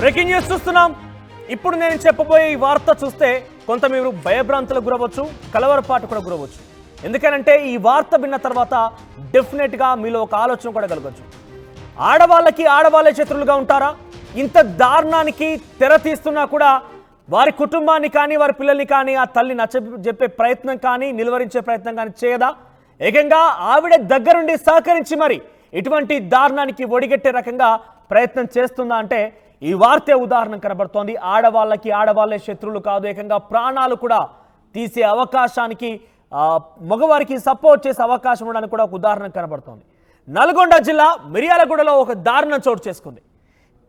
Breaking news చూస్తున్నాం. ఇప్పుడు నేను చెప్పబోయే ఈ వార్త చూస్తే కొంత మీరు భయభ్రాంతులకు గురవచ్చు, కలవరపాటు కూడా గురవచ్చు. ఎందుకంటే ఈ వార్త విన్న తర్వాత డెఫినెట్గా మీలో ఒక ఆలోచన కూడా కలగవచ్చు. ఆడవాళ్ళకి ఆడవాళ్ళే శత్రువులుగా ఉంటారా? ఇంత దారుణానికి తెర తీస్తున్నా కూడా వారి కుటుంబాన్ని కానీ వారి పిల్లల్ని కానీ ఆ తల్లి చెప్పే ప్రయత్నం కానీ నిలువరించే ప్రయత్నం కానీ చేయదా? ఏకంగా ఆవిడ దగ్గరుండి సహకరించి మరి ఇటువంటి దారుణానికి ఒడిగట్టే రకంగా ప్రయత్నం చేస్తుందా అంటే ఈ వార్తే ఉదాహరణ కనబడుతోంది. ఆడవాళ్ళకి ఆడవాళ్ళే శత్రువులు కాదు, ఏకంగా ప్రాణాలు కూడా తీసే అవకాశానికి మగవారికి సపోర్ట్ చేసే అవకాశం ఉండడానికి కూడా ఒక ఉదాహరణ కనబడుతోంది. నల్గొండ జిల్లా మిర్యాలగూడలో ఒక దారుణం చోటు చేసుకుంది.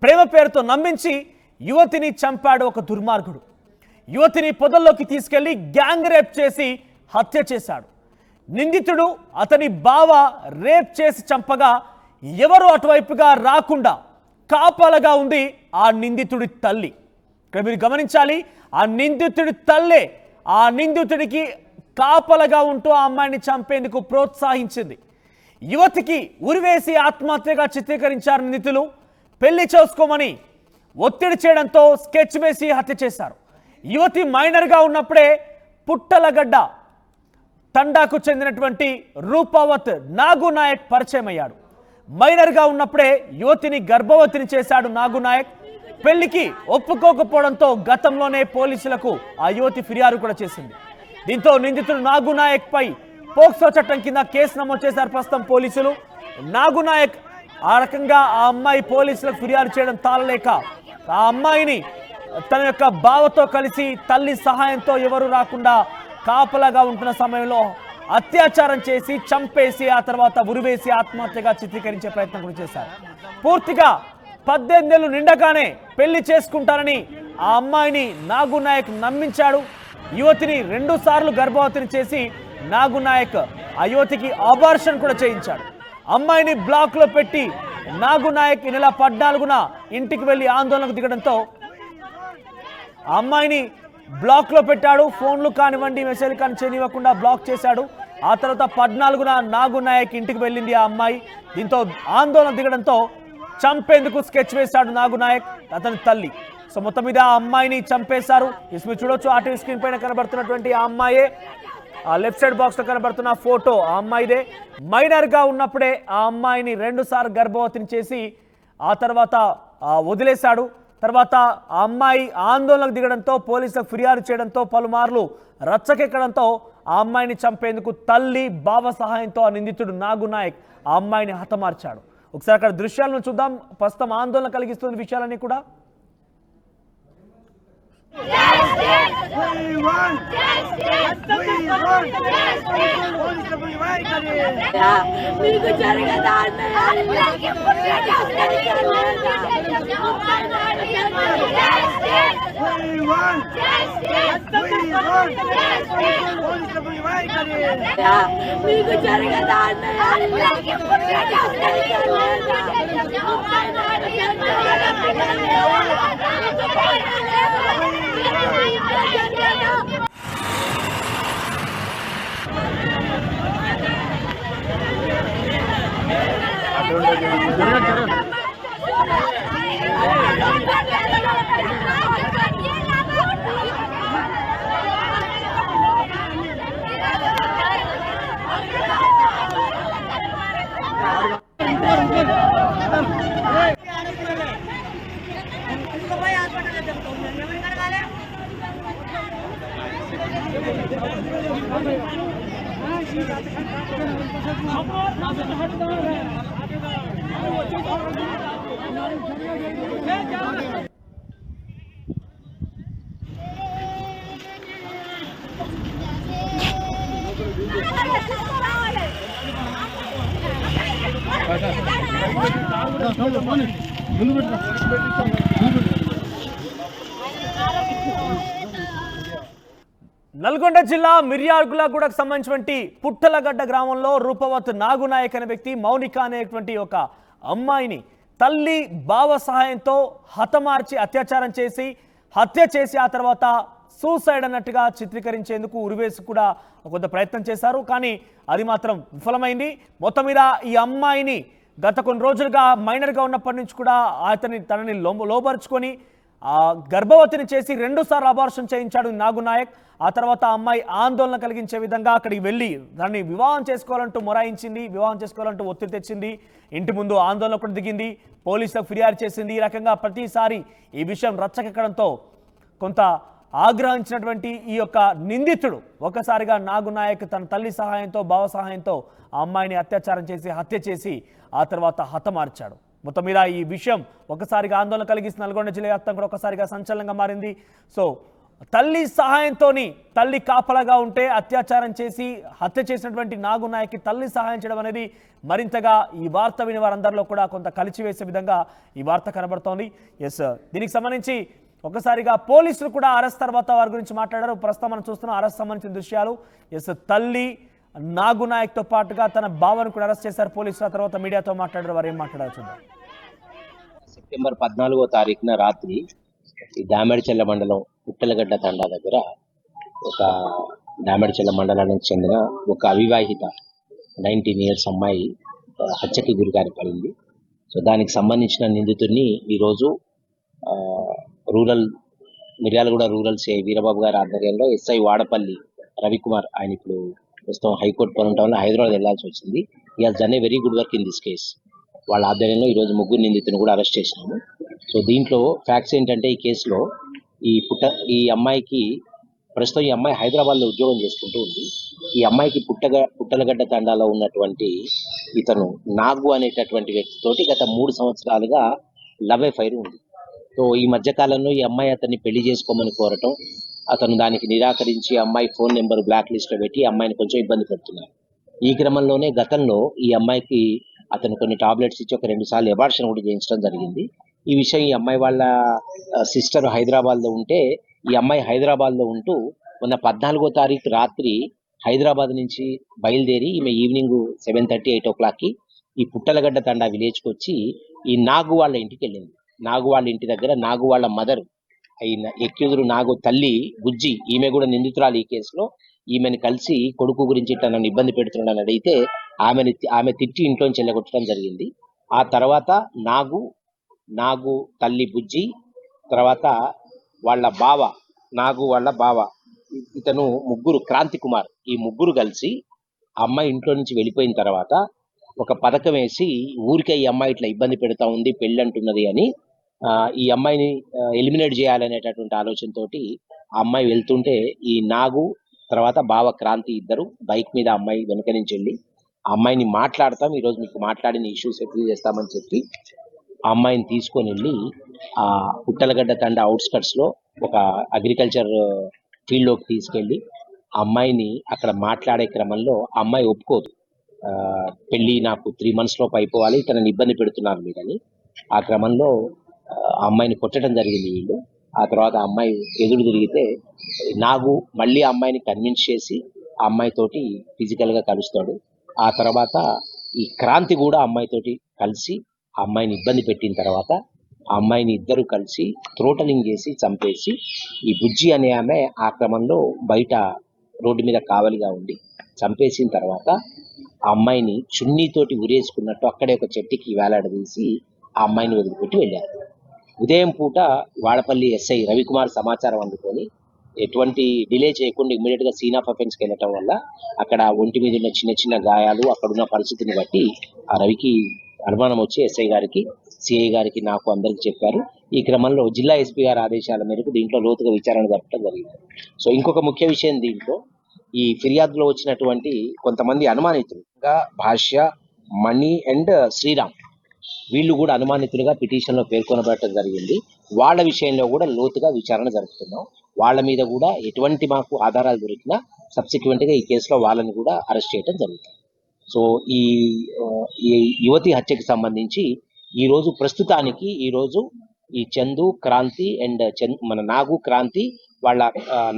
ప్రేమ పేరుతో నమ్మించి యువతిని చంపాడు ఒక దుర్మార్గుడు. యువతిని పొదల్లోకి తీసుకెళ్లి గ్యాంగ్ రేప్ చేసి హత్య చేశాడు. నిందితుడు అతని బావ రేప్ చేసి చంపగా ఎవరు అటువైపుగా రాకుండా కాపలగా ఉంది ఆ నిందితుడి తల్లి. ఇక్కడ మీరు గమనించాలి, ఆ నిందితుడి తల్లే ఆ నిందితుడికి కాపలగా ఉంటూ ఆ అమ్మాయిని చంపేందుకు ప్రోత్సహించింది. యువతికి ఉరివేసి ఆత్మహత్యగా చిత్రీకరించారు నిందితులు. పెళ్లి చేసుకోమని ఒత్తిడి చేయడంతో స్కెచ్ వేసి హత్య చేశారు. యువతి మైనర్గా ఉన్నప్పుడే పుట్టలగడ్డ తండాకు చెందినటువంటి రూపావత్ నాగునాయక్ పరిచయం అయ్యాడు. మైనర్గా ఉన్నప్పుడే యువతిని గర్భవతిని చేశాడు నాగునాయక్. పెళ్లికి ఒప్పుకోకపోవడంతో గతంలోనే పోలీసులకు ఆ యువతి ఫిర్యాదు కూడా చేసింది. దీంతో నిందితుడు నాగునాయక్ పై పోక్సో చట్టం కింద కేసు నమోదు చేశారు ప్రస్తుతం పోలీసులు. నాగునాయక్ ఆ రకంగా ఆ అమ్మాయి పోలీసులకు ఫిర్యాదు చేయడం తాళలేక ఆ అమ్మాయిని తన యొక్క బావతో కలిసి తల్లి సహాయంతో ఎవరు రాకుండా కాపలాగా ఉంటున్న సమయంలో అత్యాచారం చేసి చంపేసి ఆ తర్వాత ఉరివేసి ఆత్మహత్యగా చిత్రీకరించే ప్రయత్నం కూడా చేశారు. పూర్తిగా 18 ఏళ్ళు నిండగానే పెళ్లి చేసుకుంటారని ఆ అమ్మాయిని నాగునాయక్ నమ్మించాడు. యువతిని 2 సార్లు గర్భవతిని చేసి నాగునాయక్ ఆ యువతికి అబార్షన్ కూడా చేయించాడు. అమ్మాయిని బ్లాక్ లో పెట్టి నాగునాయక్ ఈ నెల 14న ఇంటికి వెళ్లి ఆందోళనకు దిగడంతో ఆ అమ్మాయిని బ్లాక్ లో పెట్టాడు. ఫోన్లు కానివ్వండి మెసేజ్లు కానీ చేయనివ్వకుండా బ్లాక్ చేశాడు. ఆ తర్వాత 14న నాగునాయక్ ఇంటికి వెళ్ళింది ఆ అమ్మాయి. దీంతో ఆందోళన దిగడంతో చంపేందుకు స్కెచ్ వేశాడు నాగునాయక్ అతని తల్లి. సో మొత్తం మీద ఆ అమ్మాయిని చంపేశారు. మీరు చూడొచ్చు ఆర్టీవీ స్క్రీన్ పైన కనబడుతున్నటువంటి ఆ అమ్మాయే, ఆ లెఫ్ట్ సైడ్ బాక్స్ లో కనబడుతున్న ఫోటో ఆ అమ్మాయిదే. మైనర్ గా ఉన్నప్పుడే ఆ అమ్మాయిని 2 సార్లు గర్భవతిని చేసి ఆ తర్వాత వదిలేశాడు. తర్వాత ఆ అమ్మాయి ఆందోళనకు దిగడంతో పోలీసులకు ఫిర్యాదు చేయడంతో పలుమార్లు రచ్చకెక్కడంతో ఆ అమ్మాయిని చంపేందుకు తల్లి బావ సహాయంతో ఆ నిందితుడు నాగునాయక్ ఆ అమ్మాయిని హతమార్చాడు. ఒకసారి అక్కడ దృశ్యాలను చూద్దాం. ప్రస్తుతం ఆందోళన కలిగిస్తున్న విషయాలన్నీ కూడా నల్గొండ జిల్లా మిర్యాలగూడకు సంబంధించినటువంటి పుట్టలగడ్డ గ్రామంలో రూపవత్ నాగునాయక్ అనే వ్యక్తి మౌనిక అనేటువంటి ఒక అమ్మాయిని తల్లి బావ సహాయంతో హతమార్చి అత్యాచారం చేసి హత్య చేసి ఆ తర్వాత సూసైడ్ అన్నట్టుగా చిత్రీకరించేందుకు ఉరివేసి కూడా కొంత ప్రయత్నం చేశారు. కానీ అది మాత్రం విఫలమైంది. మొత్తం మీద ఈ అమ్మాయిని గత కొన్ని రోజులుగా మైనర్గా ఉన్నప్పటి నుంచి కూడా తనని లోబరుచుకొని గర్భవతిని చేసి 2 సార్లు అబార్షన్ చేయించాడు నాగు నాయక్. ఆ తర్వాత ఆ అమ్మాయి ఆందోళన కలిగించే విధంగా అక్కడికి వెళ్ళి దాన్ని వివాహం చేసుకోవాలంటూ మొరాయించింది, వివాహం చేసుకోవాలంటూ ఒత్తిడి తెచ్చింది, ఇంటి ముందు ఆందోళన కూడా దిగింది, పోలీసులకు ఫిర్యాదు చేసింది. ఈ రకంగా ప్రతిసారి ఈ విషయం రచ్చకెక్కడంతో కొంత ఆగ్రహించినటువంటి ఈ యొక్క నిందితుడు ఒకసారిగా నాగు నాయక్ తన తల్లి సహాయంతో, బావ సహాయంతో ఆ అమ్మాయిని అత్యాచారం చేసి హత్య చేసి ఆ తర్వాత హతమార్చాడు. మొత్తం మీద ఈ విషయం ఒకసారిగా ఆందోళన కలిగిస్తున్న నల్గొండ జిల్లా వ్యాప్తంగా కూడా ఒకసారిగా సంచలనంగా మారింది. సో తల్లి సహాయంతో తల్లి కాపలాగా ఉంటే అత్యాచారం చేసి హత్య చేసినటువంటి నాగు నాయక్కి తల్లి సహాయం చేయడం అనేది మరింతగా ఈ వార్త విని వారందరిలో కూడా కొంత కలిచివేసే విధంగా ఈ వార్త కనబడుతోంది. ఎస్, దీనికి సంబంధించి ఒకసారిగా పోలీసులు కూడా అరెస్ట్ తర్వాత వారి గురించి మాట్లాడారు. ప్రస్తుతం మనం చూస్తున్నాం అరెస్ట్ సంబంధించిన దృశ్యాలు. ఎస్, తల్లి నాగు నాయక్తో పాటుగా తన బావను కూడా అరెస్ట్ చేశారు పోలీసులు. ఆ తర్వాత మీడియాతో మాట్లాడారు. వారు ఏం మాట్లాడారు చూద్దాం. సెప్టెంబర్ 14వ తారీఖున రాత్రి ఈ దామెడచెల్ల మండలం పుట్టలగడ్డ తండా దగ్గర ఒక దామెడచెల్ల మండలానికి చెందిన ఒక అవివాహిత 19 ఇయర్స్ అమ్మాయి హత్యకి గురికారి పడింది. సో దానికి సంబంధించిన నిందితుడిని ఈరోజు మిర్యాలగూడ రూరల్ సిఐ వీరబాబు గారి ఆధ్వర్యంలో ఎస్ఐ వాడపల్లి రవికుమార్, ఆయన ఇప్పుడు ప్రస్తుతం హైకోర్టు పని ఉండటం వల్ల హైదరాబాద్ వెళ్లాల్సి వచ్చింది. ఈ has done a very good work in this case. వాళ్ళ ఆధ్వర్యంలో ఈరోజు 3 నిందితులను కూడా అరెస్ట్ చేసినాము. సో దీంట్లో ఫ్యాక్ట్స్ ఏంటంటే ఈ కేసులో ఈ అమ్మాయికి ప్రస్తుతం ఈ అమ్మాయి హైదరాబాద్లో ఉద్యోగం చేసుకుంటూ ఉంది. ఈ అమ్మాయికి పుట్టలగడ్డ తండాలో ఉన్నటువంటి ఇతను నాగు అనేటటువంటి వ్యక్తితోటి గత 3 సంవత్సరాలుగా లవ్ అఫైర్ ఉంది. సో ఈ మధ్యకాలంలో ఈ అమ్మాయి అతన్ని పెళ్లి చేసుకోమని కోరటం, అతను దానికి నిరాకరించి అమ్మాయి ఫోన్ నెంబర్ బ్లాక్ లిస్ట్లో పెట్టి అమ్మాయిని కొంచెం ఇబ్బంది పెడుతున్నారు. ఈ క్రమంలోనే గతంలో ఈ అమ్మాయికి అతను కొన్ని టాబ్లెట్స్ ఇచ్చి ఒక 2 సార్లు అబార్షన్ కూడా చేయించడం జరిగింది. ఈ విషయం ఈ అమ్మాయి వాళ్ళ సిస్టర్ హైదరాబాద్లో ఉంటే ఈ అమ్మాయి హైదరాబాద్లో ఉంటూ మొన్న 14వ తారీఖు రాత్రి హైదరాబాద్ నుంచి బయలుదేరి ఈమె ఈవినింగ్ 7:30, 8 o'clockకి ఈ పుట్టలగడ్డ తండా విలేజ్కి వచ్చి ఈ నాగు వాళ్ళ ఇంటికి వెళ్ళింది. నాగు వాళ్ళ ఇంటి దగ్గర నాగు వాళ్ళ మదర్ అయిన ఎక్యూజుడు నాగు తల్లి బుజ్జి, ఈమె కూడా నిందితురాలు ఈ కేసులో, ఈమెను కలిసి కొడుకు గురించి తనను ఇబ్బంది పెడుతున్నాడని అడిగితే ఆమె తిట్టి ఇంట్లోంచి వెళ్ళగొట్టడం జరిగింది. ఆ తర్వాత నాగు తల్లి బుజ్జి, తర్వాత వాళ్ళ బావ నాగు వాళ్ళ బావ ఇతను ముగ్గురు క్రాంతి కుమార్, ఈ ముగ్గురు కలిసి అమ్మాయి ఇంట్లో నుంచి వెళ్ళిపోయిన తర్వాత ఒక పథకం వేసి ఊరికే ఈ అమ్మాయి ఇట్లా ఇబ్బంది పెడతా ఉంది, పెళ్ళి అంటున్నది అని ఈ అమ్మాయిని ఎలిమినేట్ చేయాలనేటటువంటి ఆలోచనతోటి ఆ అమ్మాయి వెళ్తుంటే ఈ నాగు తర్వాత బావ క్రాంతి ఇద్దరు బైక్ మీద అమ్మాయి వెనుక నుంచి వెళ్ళి ఆ అమ్మాయిని మాట్లాడతాం, ఈరోజు మీకు మాట్లాడిన ఇష్యూ సెటిల్ చేస్తామని చెప్పి ఆ అమ్మాయిని తీసుకొని వెళ్ళి ఆ పుట్టలగడ్డ తండ అవుట్స్కట్స్లో ఒక అగ్రికల్చర్ ఫీల్డ్లోకి తీసుకెళ్ళి ఆ అమ్మాయిని అక్కడ మాట్లాడే క్రమంలో ఆ అమ్మాయి ఒప్పుకోదు. పెళ్ళి నాకు 3 months లోపు అయిపోవాలి, తనని ఇబ్బంది పెడుతున్నారు మీరని. ఆ క్రమంలో ఆ అమ్మాయిని కొట్టడం జరిగింది వీళ్ళు. ఆ తర్వాత ఆ అమ్మాయి ఎదురు తిరిగితే నాగు మళ్ళీ ఆ అమ్మాయిని కన్విన్స్ చేసి ఆ అమ్మాయితోటి ఫిజికల్గా కలుస్తాడు. ఆ తర్వాత ఈ క్రాంతి కూడా ఆ అమ్మాయితోటి కలిసి ఆ అమ్మాయిని ఇబ్బంది పెట్టిన తర్వాత ఆ అమ్మాయిని ఇద్దరు కలిసి థ్రోటలింగ్ చేసి చంపేసి ఈ బుజ్జి అనే ఆమె ఆ క్రమంలో బయట రోడ్డు మీద కావలిగా ఉండి చంపేసిన తర్వాత ఆ అమ్మాయిని చున్నీతోటి ఉరేసుకున్నట్టు అక్కడే ఒక చెట్టుకి వేలాడదీసి ఆ అమ్మాయిని వదిలిపెట్టి వెళ్ళారు. ఉదయం పూట వాడపల్లి ఎస్ఐ రవికుమార్ సమాచారం అందుకొని ఎటువంటి డిలే చేయకుండా ఇమ్మీడియట్గా సీన్ ఆఫ్ అఫెన్స్కి వెళ్ళటం వల్ల అక్కడ ఒంటి మీద ఉన్న చిన్న చిన్న గాయాలు అక్కడున్న పరిస్థితిని బట్టి ఆ రవికి అనుమానం వచ్చి ఎస్ఐ గారికి, సిఐ గారికి, నాకు అందరికి చెప్పారు. ఈ క్రమంలో జిల్లా ఎస్పీ గారి ఆదేశాల మేరకు దీంట్లో లోతుగా విచారణ జరపడం జరిగింది. సో ఇంకొక ముఖ్య విషయం, దీంట్లో ఈ ఫిర్యాదులో వచ్చినటువంటి కొంతమంది అనుమానితులుగా భాష్య, మణి అండ్ శ్రీరామ్, వీళ్ళు కూడా అనుమానితులుగా పిటిషన్లో పేర్కొనబడటం జరిగింది. వాళ్ళ విషయంలో కూడా లోతుగా విచారణ జరుపుతున్నాం. వాళ్ళ మీద కూడా ఎటువంటి మాకు ఆధారాలు దొరికినా సబ్సిక్వెంట్గా ఈ కేసులో వాళ్ళని కూడా అరెస్ట్ చేయడం జరుగుతుంది. సో ఈ యువతి హత్యకి సంబంధించి ఈరోజు ప్రస్తుతానికి ఈ చందు, క్రాంతి అండ్ మన నాగు, క్రాంతి వాళ్ళ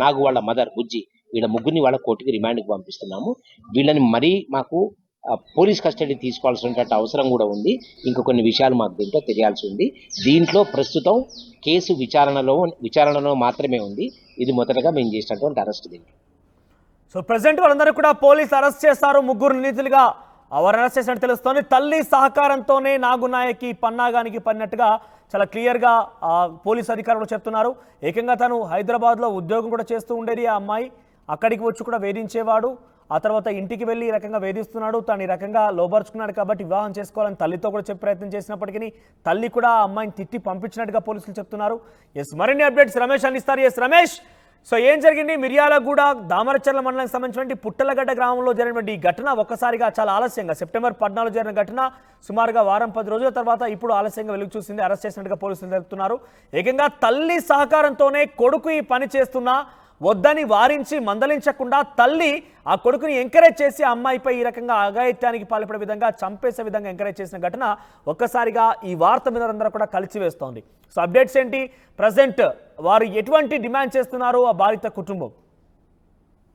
నాగు వాళ్ళ మదర్ బుజ్జి, వీళ్ళ ముగ్గురిని వాళ్ళ కోర్టుకి రిమాండ్కి పంపిస్తున్నాము. వీళ్ళని మరీ మాకు పోలీస్ కస్టడీ తీసుకోవాల్సినటువంటి అవసరం కూడా ఉంది. ఇంకా కొన్ని విషయాలు మాకు దీంట్లో తెలియాల్సి ఉంది. దీంట్లో ప్రస్తుతం కేసు విచారణలో మాత్రమే ఉంది. ఇది మొదటగా మేము చేసినటువంటి అరెస్ట్ దీంట్లో. సో ప్రజెంట్ వాళ్ళందరూ కూడా పోలీస్ అరెస్ట్ చేస్తారు. 3 నిందితులుగా వారు అరెస్ట్ చేసినట్టు తెలుస్తోంది. తల్లి సహకారంతోనే నాగునాయకి పన్నాగానికి పడినట్టుగా చాలా క్లియర్గా పోలీసు అధికారులు చెప్తున్నారు. ఏకంగా తను హైదరాబాద్లో ఉద్యోగం కూడా చేస్తూ ఉండేది ఆ అమ్మాయి. అక్కడికి వచ్చి కూడా వేధించేవాడు. ఆ తర్వాత ఇంటికి వెళ్ళి ఈ రకంగా వేధిస్తున్నాడు. తను ఈ రకంగా లోబరుచుకున్నాడు కాబట్టి వివాహం చేసుకోవాలని తల్లితో కూడా చెప్పే ప్రయత్నం చేసినప్పటికీ తల్లి కూడా ఆ అమ్మాయిని తిట్టి పంపించినట్టుగా పోలీసులు చెప్తున్నారు. ఎస్, మరిన్ని అప్డేట్స్ రమేష్ అందిస్తారు. ఎస్ రమేష్, సో ఏం జరిగింది? మిర్యాలగూడ దామరచర్ల మండలానికి సంబంధించినటువంటి పుట్టలగడ్డ గ్రామంలో జరిగినటువంటి ఈ ఘటన ఒక్కసారిగా చాలా ఆలస్యంగా సెప్టెంబర్ 14 జరిగిన ఘటన సుమారుగా వారం 10 రోజుల తర్వాత ఇప్పుడు ఆలస్యంగా వెలుగు చూసింది. అరెస్ట్ చేసినట్టుగా పోలీసులు తెలుపుతున్నారు. ఏకంగా తల్లి సహకారంతోనే కొడుకు ఈ పని చేస్తున్నా వద్దని వారించి మందలించకుండా తల్లి ఆ కొడుకుని ఎంకరేజ్ చేసి ఆ అమ్మాయిపై ఈ రకంగా అఘాయిత్యానికి పాల్పడే విధంగా చంపేసే విధంగా ఎంకరేజ్ చేసిన ఘటన ఒక్కసారిగా ఈ వార్త మీద అందరూ కూడా కలిసివేస్తోంది. సో అప్డేట్స్ ఏంటి? ప్రజెంట్ వారు ఎటువంటి డిమాండ్ చేస్తున్నారు ఆ బాధిత కుటుంబం?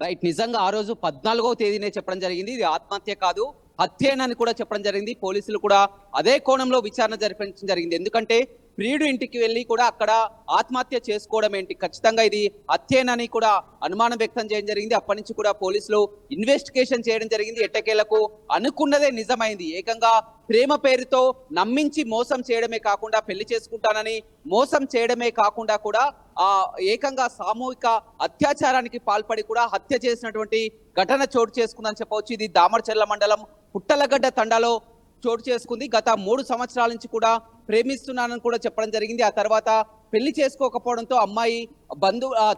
రైట్, నిజంగా ఆ రోజు 14వ తేదీనే చెప్పడం జరిగింది. ఇది ఆత్మహత్య కాదు, హత్యేనని కూడా చెప్పడం జరిగింది. పోలీసులు కూడా అదే కోణంలో విచారణ జరిపించడం జరిగింది. ఎందుకంటే ప్రియుడు ఇంటికి వెళ్ళి కూడా అక్కడ ఆత్మహత్య చేసుకోవడం ఏంటి, ఖచ్చితంగా ఇది హత్యేనని కూడా అనుమానం వ్యక్తం చేయడం జరిగింది. అప్పటి నుంచి కూడా పోలీసులు ఇన్వెస్టిగేషన్ చేయడం జరిగింది. ఎట్టకేలకు అనుకున్నదే నిజమైంది. ఏకంగా ప్రేమ పేరుతో నమ్మించి మోసం చేయడమే కాకుండా పెళ్లి చేసుకుంటానని మోసం చేయడమే కాకుండా కూడా ఏకంగా సామూహిక అత్యాచారానికి పాల్పడి కూడా హత్య చేసినటువంటి ఘటన చోటు చేసుకుందని చెప్పవచ్చు. ఇది దామరచర్ల మండలం పుట్టలగడ్డ తండాలో చోటు చేసుకుంది. గత 3 సంవత్సరాల నుంచి కూడా ప్రేమిస్తున్నానని కూడా చెప్పడం జరిగింది. ఆ తర్వాత పెళ్లి చేసుకోకపోవడంతో అమ్మాయి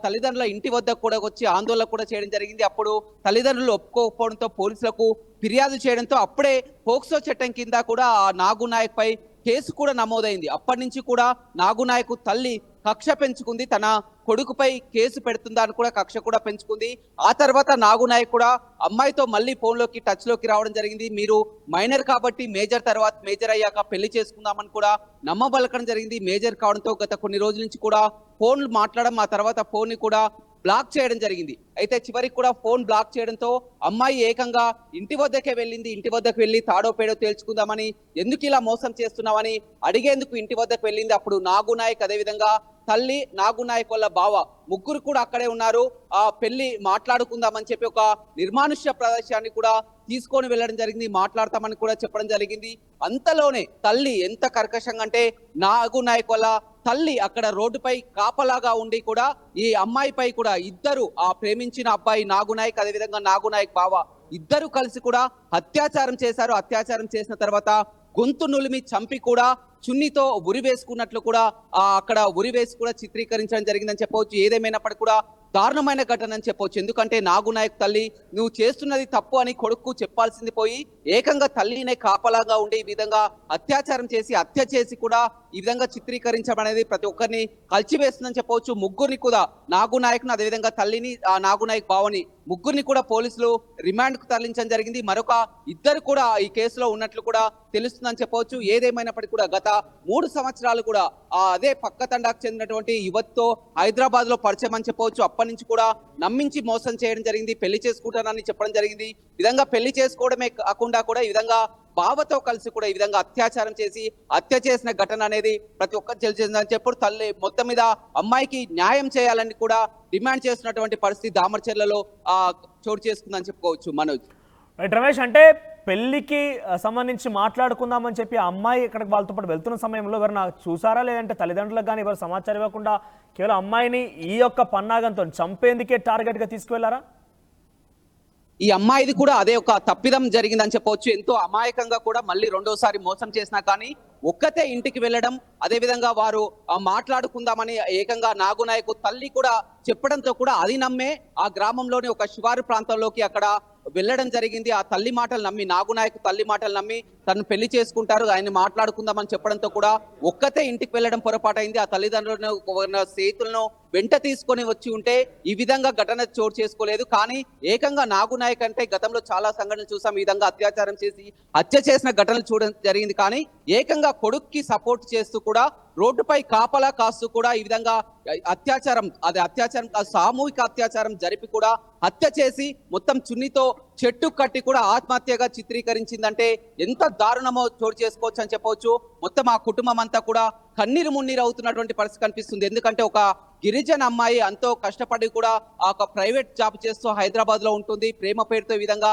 తల్లిదండ్రుల ఇంటి వద్ద కూడా వచ్చి ఆందోళన కూడా చేయడం జరిగింది. అప్పుడు తల్లిదండ్రులు ఒప్పుకోకపోవడంతో పోలీసులకు ఫిర్యాదు చేయడంతో అప్పుడే పోక్సో చట్టం కింద కూడా ఆ నాగునాయక్ పై కేసు కూడా నమోదైంది. అప్పటి నుంచి కూడా నాగునాయక్ తల్లి కక్ష పెంచుకుంది. తన కొడుకుపై కేసు పెడుతుందా అని కూడా కక్ష కూడా పెంచుకుంది. ఆ తర్వాత నాగునాయక్ కూడా అమ్మాయితో మళ్ళీ ఫోన్లోకి టచ్ లోకి రావడం జరిగింది. మీరు మైనర్ కాబట్టి మేజర్ అయ్యాక పెళ్లి చేసుకుందామని కూడా నమ్మబలకడం జరిగింది. మేజర్ కావడంతో గత కొన్ని రోజుల నుంచి కూడా ఫోన్లు మాట్లాడడం, ఆ తర్వాత ఫోన్ ని కూడా బ్లాక్ చేయడం జరిగింది. అయితే చివరికి కూడా ఫోన్ బ్లాక్ చేయడంతో అమ్మాయి ఏకంగా ఇంటి వద్దకే వెళ్ళింది. ఇంటి వద్దకు వెళ్ళి తాడో పేడో తేల్చుకుందామని, ఎందుకు ఇలా మోసం చేస్తున్నామని అడిగేందుకు ఇంటి వద్దకు వెళ్ళింది. అప్పుడు నాగునాయక్ అదేవిధంగా తల్లి, నాగునాయక్ వల్ల బావ ముగ్గురు కూడా అక్కడే ఉన్నారు. ఆ పెళ్లి మాట్లాడుకుందామని చెప్పి ఒక నిర్మానుష్య ప్రదేశాన్ని కూడా తీసుకొని వెళ్ళడం జరిగింది. మాట్లాడతామని కూడా చెప్పడం జరిగింది. అంతలోనే తల్లి ఎంత కర్కశంగా అంటే నాగునాయక్ వల్ల తల్లి అక్కడ రోడ్డుపై కాపలాగా ఉండి కూడా ఈ అమ్మాయిపై కూడా ఇద్దరు ఆ ప్రేమించిన అబ్బాయి నాగునాయక్ అదేవిధంగా నాగునాయక్ బావ ఇద్దరు కలిసి కూడా అత్యాచారం చేశారు. అత్యాచారం చేసిన తర్వాత గొంతు నులిమి చంపి కూడా చున్నితో ఉరి వేసుకున్నట్లు కూడా అక్కడ ఉరి వేసి కూడా చిత్రీకరించడం జరిగిందని చెప్పవచ్చు. ఏదేమైనప్పటికీ కూడా దారుణమైన ఘటన అని చెప్పవచ్చు. ఎందుకంటే నాగునాయక్ తల్లి నువ్వు చేస్తున్నది తప్పు అని కొడుకు చెప్పాల్సింది పోయి ఏకంగా తల్లినే కాపలాగా ఉండి ఈ విధంగా అత్యాచారం చేసి హత్య చేసి కూడా ఈ విధంగా చిత్రీకరించడం అనేది ప్రతి ఒక్కరిని కలిచివేస్తుందని చెప్పవచ్చు. ముగ్గురిని కూడా నాగునాయక్ ను అదేవిధంగా తల్లిని ఆ నాగునాయక్ బావని ముగ్గురిని కూడా పోలీసులు రిమాండ్ కు తరలించడం జరిగింది. మరొక ఇద్దరు కూడా ఈ కేసులో ఉన్నట్లు కూడా తెలుస్తుందని చెప్పవచ్చు. ఏదేమైనప్పటికీ కూడా గత 3 సంవత్సరాలు కూడా అదే పక్క తండాకు చెందినటువంటి యువతితో హైదరాబాద్ లో పరిచయం అని చెప్పవచ్చు. అప్పటి నుంచి కూడా నమ్మించి మోసం చేయడం జరిగింది. పెళ్లి చేసుకుంటానని చెప్పడం జరిగింది. ఈ విధంగా పెళ్లి చేసుకోవడమే కాకుండా కూడా ఈ విధంగా బావతో కలిసి కూడా ఈ విధంగా అత్యాచారం చేసి హత్య చేసిన ఘటన అనేది ప్రతి ఒక్కరు తెలిసిందని చెప్పారు. తల్లి మొత్తం మీద అమ్మాయికి న్యాయం చేయాలని కూడా డిమాండ్ చేస్తున్నటువంటి పరిస్థితి దామరచర్లలో చోటు చేసుకుందని చెప్పుకోవచ్చు. మనోజ్, రమేష్, అంటే పెళ్లికి సంబంధించి మాట్లాడుకుందామని చెప్పి ఆ అమ్మాయి ఇక్కడికి వాళ్ళతో పాటు వెళ్తున్న సమయంలో ఎవరైనా చూసారా, లేదంటే తల్లిదండ్రులకు కానీ ఎవరు సమాచారం ఇవ్వకుండా కేవలం అమ్మాయిని ఈ యొక్క పన్నాగంతో చంపేందుకే టార్గెట్ గా తీసుకువెళ్లారా? ఈ అమ్మాయిది కూడా అదే ఒక తప్పిదం జరిగిందని చెప్పవచ్చు. ఎంతో అమాయకంగా కూడా మళ్ళీ రెండోసారి మోసం చేసినా కానీ ఒక్కతే ఇంటికి వెళ్ళడం, అదే విధంగా వారు మాట్లాడుకుందామని ఏకంగా నాగునాయక్ తల్లి కూడా చెప్పడంతో కూడా అది నమ్మే ఆ గ్రామంలోని ఒక శివారు ప్రాంతంలోకి అక్కడ వెళ్ళడం జరిగింది. ఆ తల్లి మాటలు నమ్మి నాగునాయక్ తల్లి మాటలు నమ్మి తను పెళ్లి చేసుకుంటారు, ఆయన మాట్లాడుకుందామని చెప్పడంతో కూడా ఒక్కతే ఇంటికి వెళ్ళడం పొరపాటైంది. ఆ తల్లిదండ్రులను స్నేహితులను వెంట తీసుకొని వచ్చి ఉంటే ఈ విధంగా ఘటన చోటు చేసుకోలేదు. కానీ ఏకంగా నాగునాయక్ అంటే గతంలో చాలా సంఘటనలు చూసాం. ఈ విధంగా అత్యాచారం చేసి హత్య చేసిన ఘటనలు చూడడం జరిగింది. కానీ ఏకంగా కొడుక్కి సపోర్ట్ చేస్తూ కూడా రోడ్డుపై కాపలా కాస్తూ కూడా ఈ విధంగా అత్యాచారం సామూహిక అత్యాచారం జరిపి కూడా హత్య చేసి మొత్తం చున్నితో చెట్టు కట్టి కూడా ఆత్మహత్యగా చిత్రీకరించిందంటే ఎంత దారుణమో చోటు చేసుకోవచ్చు అని చెప్పవచ్చు. మొత్తం ఆ కుటుంబం అంతా కూడా కన్నీరు మున్నీరు అవుతున్నటువంటి పరిస్థితి కనిపిస్తుంది. ఎందుకంటే ఒక గిరిజన అమ్మాయి ఎంతో కష్టపడి కూడా ఒక ప్రైవేట్ జాబ్ చేస్తూ హైదరాబాద్ లో ఉంటుంది. ప్రేమ పేరుతో ఈ విధంగా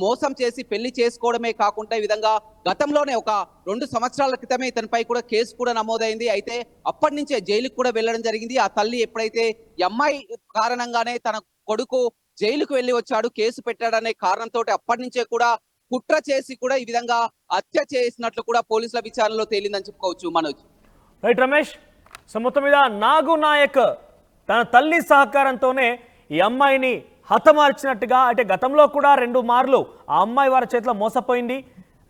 మోసం చేసి పెళ్లి చేసుకోవడమే కాకుండా ఈ విధంగా గతంలోనే ఒక 2 సంవత్సరాల క్రితమే ఇతనిపై కూడా కేసు కూడా నమోదైంది. అయితే అప్పటి నుంచే జైలుకు కూడా వెళ్ళడం జరిగింది. ఆ తల్లి ఎప్పుడైతే ఈ అమ్మాయి కారణంగానే తన కొడుకు జైలుకు వెళ్లి వచ్చాడు, కేసు పెట్టాడనే కారణంతో అప్పటి నుంచే కూడా కుట్ర చేసి కూడా ఈ విధంగా హత్య చేసినట్లు కూడా పోలీసుల విచారణలో తేలిందని చెప్పుకోవచ్చు. మనోజ్. రైట్ రమేష్. సో మొత్తం మీద నాగు నాయక్ తన తల్లి సహకారంతోనే ఈ అమ్మాయిని హతమార్చినట్టుగా, అంటే గతంలో కూడా 2 మార్లు ఆ అమ్మాయి వారి చేతిలో మోసపోయింది,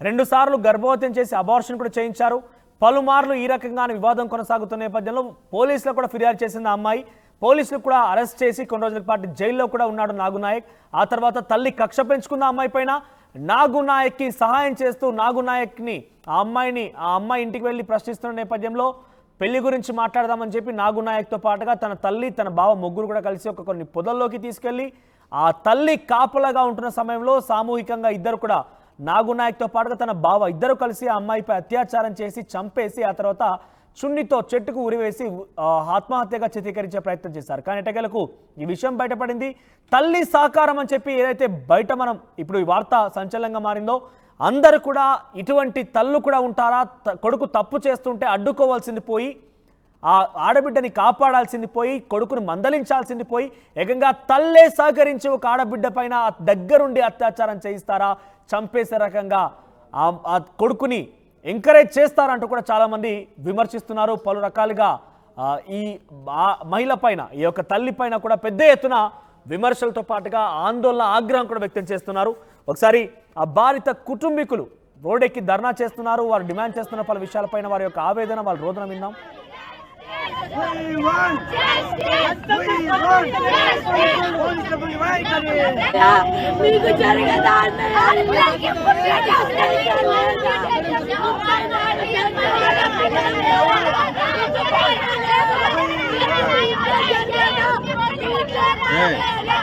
2 సార్లు గర్భవతిని చేసి అబార్షన్ కూడా చేయించారు, పలుమార్లు ఈ రకంగానే వివాదం కొనసాగుతున్న నేపథ్యంలో పోలీసులకు కూడా ఫిర్యాదు చేసింది ఆ అమ్మాయి. పోలీసులు కూడా అరెస్ట్ చేసి కొన్ని రోజుల పాటు జైల్లో కూడా ఉన్నాడు నాగు నాయక్. ఆ తర్వాత తల్లి కక్ష పెంచుకున్న అమ్మాయి పైన నాగు నాయక్కి సహాయం చేస్తూ నాగు నాయక్ని ఆ అమ్మాయి ఇంటికి వెళ్ళి ప్రశ్నిస్తున్న నేపథ్యంలో పెళ్లి గురించి మాట్లాడదామని చెప్పి నాగు నాయక్తో పాటుగా తన తల్లి తన బావ ముగ్గురు కూడా కలిసి కొన్ని పొదల్లోకి తీసుకెళ్లి ఆ తల్లి కాపలాగా ఉంటున్న సమయంలో సామూహికంగా ఇద్దరు కూడా నాగు నాయక్తో పాటుగా తన బావ ఇద్దరు కలిసి ఆ అమ్మాయిపై అత్యాచారం చేసి చంపేసి ఆ తర్వాత చున్నితో చెట్టుకు ఉరివేసి ఆత్మహత్యగా చిత్రీకరించే ప్రయత్నం చేశారు. కానీ ఎటకేలకు ఈ విషయం బయటపడింది. తల్లి సహకారం అని చెప్పి ఏదైతే బయట మనం ఇప్పుడు ఈ వార్త సంచలనంగా మారిందో, అందరూ కూడా ఇటువంటి తల్లు కూడా ఉంటారా, కొడుకు తప్పు చేస్తుంటే అడ్డుకోవాల్సింది పోయి ఆ ఆడబిడ్డని కాపాడాల్సింది పోయి కొడుకును మందలించాల్సింది పోయి ఏకంగా తల్లే సహకరించి ఒక ఆడబిడ్డ పైన దగ్గరుండి అత్యాచారం చేయిస్తారా, చంపేసే రకంగా ఆ కొడుకుని ఎంకరేజ్ చేస్తారంటూ కూడా చాలామంది విమర్శిస్తున్నారు. పలు రకాలుగా ఈ మహిళ పైన, ఈ యొక్క తల్లి పైన కూడా పెద్ద ఎత్తున విమర్శలతో పాటుగా ఆందోళన, ఆగ్రహం కూడా వ్యక్తం చేస్తున్నారు. ఒకసారి ఆ బాధిత కుటుంబీకులు రోడ్డెక్కి ధర్నా చేస్తున్నారు. వారు డిమాండ్ చేస్తున్న పలు విషయాలపైన వారి యొక్క ఆవేదన, వాళ్ళ రోదన విందాం.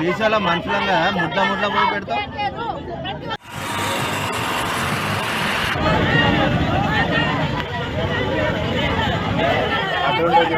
దేశాల మనుషులంగా ముడ్ల పోయి పెడతాం. అటువంటి